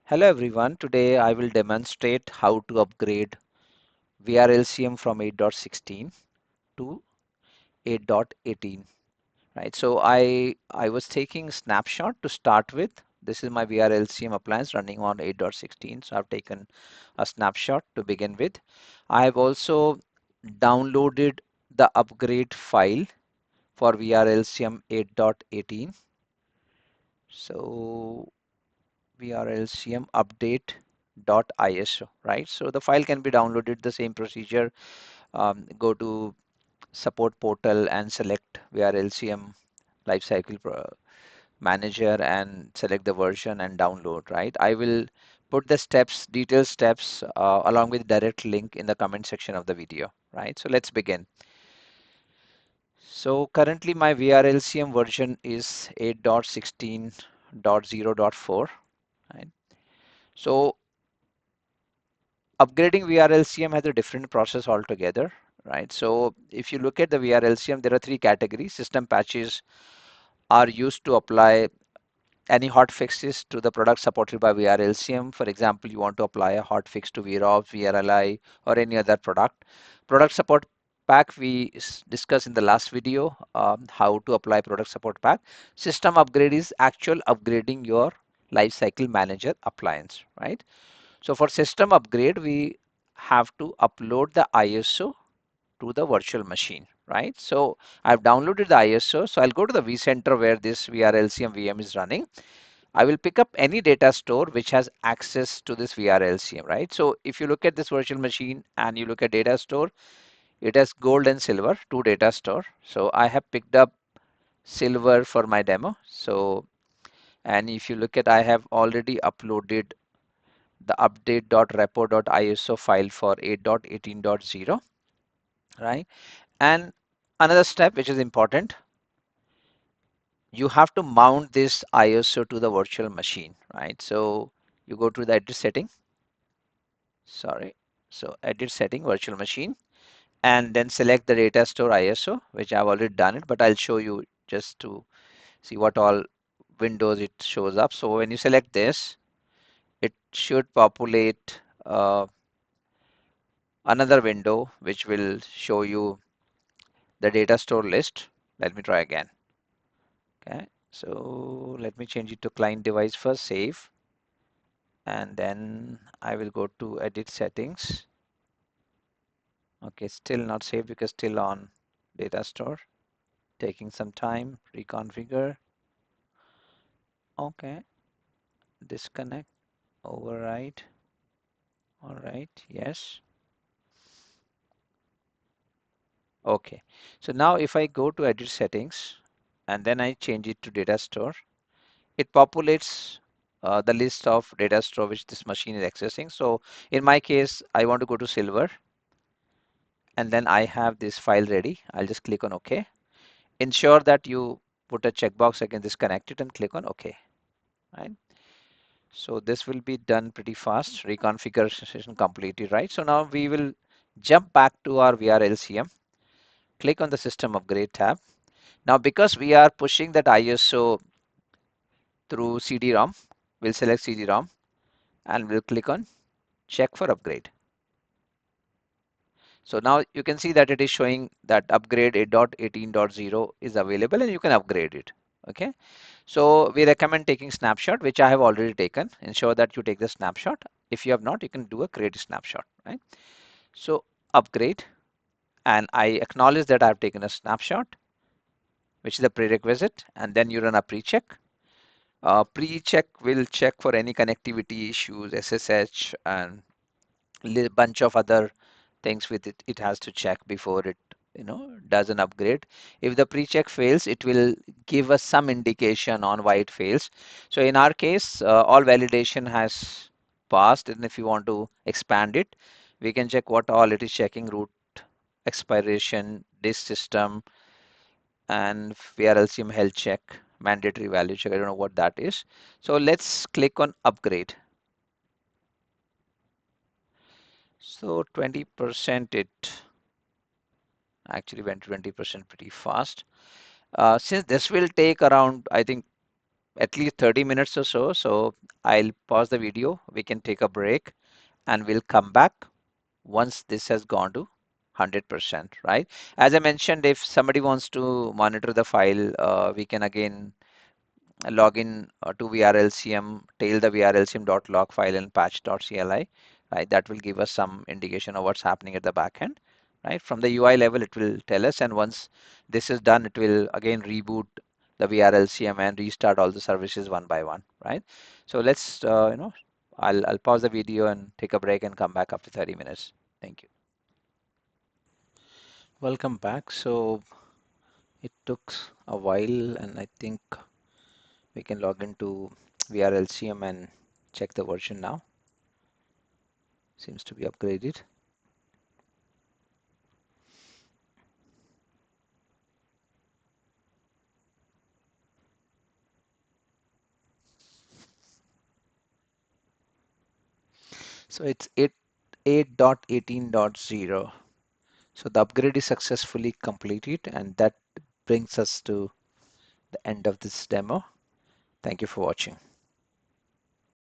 Hello everyone, today I will demonstrate how to upgrade vRLCM from 8.16 to 8.18. Right, so I was taking snapshot to start with. This is my vRLCM appliance running on 8.16, so I've taken a snapshot to begin with. I have also downloaded the upgrade file for vRLCM 8.18. So vRLCM update.iso, right? So the file can be downloaded, the same procedure. Go to support portal and select vRLCM lifecycle manager and select the version and download, right? I will put the steps, detailed steps, along with direct link in the comment section of the video, right? So let's begin. So currently my vRLCM version is 8.16.0.4, right? So upgrading vRLCM has a different process altogether, right? So if you look at the vRLCM, there are three categories. System patches are used to apply any hot fixes to the product supported by vRLCM. For example, you want to apply a hot fix to VROPS, vRLI, or any other product. Product support pack we discussed in the last video, how to apply product support pack. System upgrade is actual upgrading your lifecycle manager appliance, right? So for system upgrade, we have to upload the ISO to the virtual machine, right? So I've downloaded the ISO. So I'll go to the vCenter where this vRLCM VM is running. I will pick up any data store which has access to this vRLCM, right? So if you look at this virtual machine and you look at data store, it has gold and silver, two data store. So I have picked up silver for my demo. So, and if you look at, I have already uploaded the update.repo.iso file for 8.18.0, right? And another step which is important, you have to mount this ISO to the virtual machine, right? So you go to the edit setting, sorry. So edit setting, virtual machine, and then select the data store ISO, which I've already done it, but I'll show you just to see what all windows it shows up. So when you select this, it should populate another window which will show you the data store list. Let me try again. Okay, so let me change it to client device first, save, and then I will go to edit settings. Okay, still not saved because still on data store. Taking some time, reconfigure. Okay, disconnect, override. All right, yes. Okay, so now if I go to edit settings and then I change it to data store, it populates the list of data store which this machine is accessing. So in my case, I want to go to silver and then I have this file ready. I'll just click on OK. Ensure that you put a checkbox against this connected and click on OK. Right. So this will be done pretty fast. Reconfiguration completed, right? So now we will jump back to our vRLCM. Click on the System Upgrade tab. Now because we are pushing that ISO through CD-ROM, we'll select CD-ROM and we'll click on Check for Upgrade. So now you can see that it is showing that upgrade 8.18.0 is available and you can upgrade it. Okay. So we recommend taking snapshot, which I have already taken. Ensure that you take the snapshot. If you have not, you can do a create a snapshot, right? So upgrade, and I acknowledge that I've taken a snapshot, which is a prerequisite, and then you run a pre-check. Pre-check will check for any connectivity issues, SSH, and bunch of other things with it. It has to check before it, does an upgrade. If the pre-check fails, it will give us some indication on why it fails. So in our case, all validation has passed, and if you want to expand it, we can check what all it is checking: root expiration, disk system, and vRLCM health check, mandatory value check. I don't know what that is. So let's click on upgrade. So 20% it actually went 20% pretty fast. Since this will take around, I think, at least 30 minutes or so. So I'll pause the video. We can take a break and we'll come back once this has gone to 100%, right? As I mentioned, if somebody wants to monitor the file, we can again log in to vRLCM, tail the vRLCM.log file and patch.cli, right? That will give us some indication of what's happening at the back end, right? From the UI level, it will tell us, and once this is done, it will again reboot the vRLCM and restart all the services one by one, right? So let's, I'll pause the video and take a break and come back after 30 minutes. Thank you. Welcome back. So it took a while, and I think we can log into vRLCM and check the version now. Seems to be upgraded. So it's 8.18.0. So the upgrade is successfully completed, and that brings us to the end of this demo. Thank you for watching.